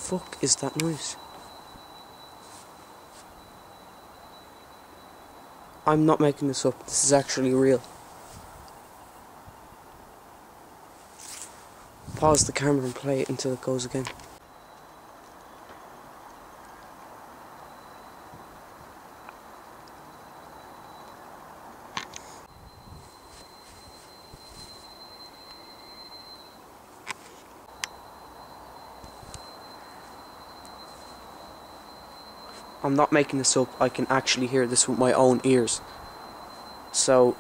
fuck is that noise? I'm not making this up. This is actually real. Pause the camera and play it until it goes again. I'm not making this up. I can actually hear this with my own ears. So,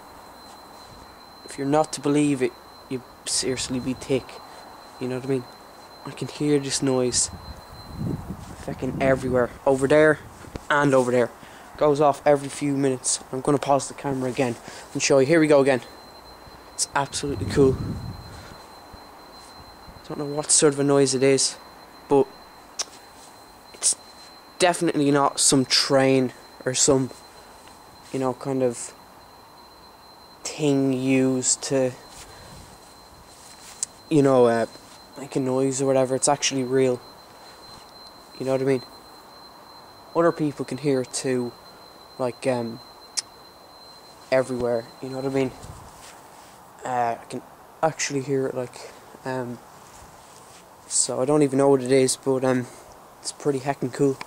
if you're not to believe it, you seriously be thick. You know what I mean? I can hear this noise fucking everywhere. Over there and over there. Goes off every few minutes. I'm going to pause the camera again and show you. Here we go again. It's absolutely cool. Don't know what sort of a noise it is, but it's definitely not some train or some, you know, kind of thing used to, you know, make a noise or whatever. It's actually real. You know what I mean? Other people can hear it too, like everywhere. You know what I mean? I can actually hear it, like so I don't even know what it is, but it's pretty heckin' cool.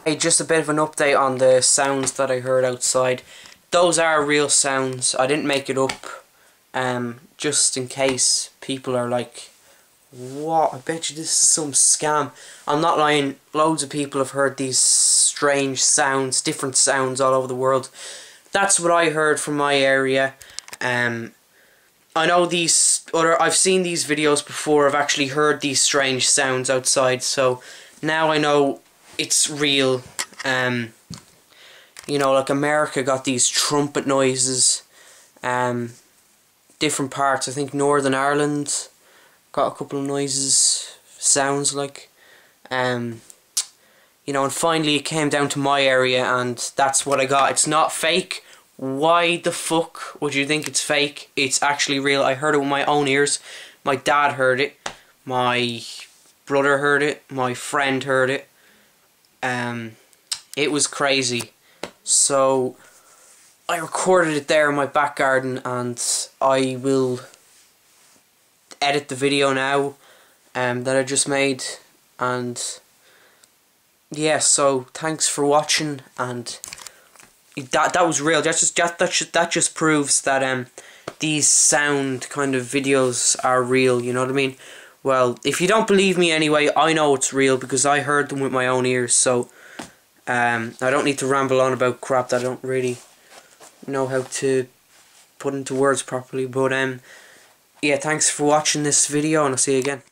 Hey, just a bit of an update on the sounds that I heard outside. Those are real sounds. I didn't make it up. Just in case people are like, what? I bet you this is some scam. I'm not lying. Loads of people have heard these strange sounds, different sounds all over the world. That's what I heard from my area. I know I've seen these videos before. I've actually heard these strange sounds outside. So now I know it's real. You know, like America got these trumpet noises. Different parts, I think Northern Ireland got a couple of noises, sounds like. You know, and finally it came down to my area and that's what I got. It's not fake. Why the fuck would you think it's fake? It's actually real. I heard it with my own ears. My dad heard it. My brother heard it. My friend heard it. It was crazy. So I recorded it there in my back garden and I will edit the video now that I just made, and yeah, so thanks for watching, and that was real. That just proves that these sound kind of videos are real, you know what I mean? Well, if you don't believe me anyway, I know it's real because I heard them with my own ears, so I don't need to ramble on about crap that I don't really know how to put into words properly. But yeah, thanks for watching this video and I'll see you again.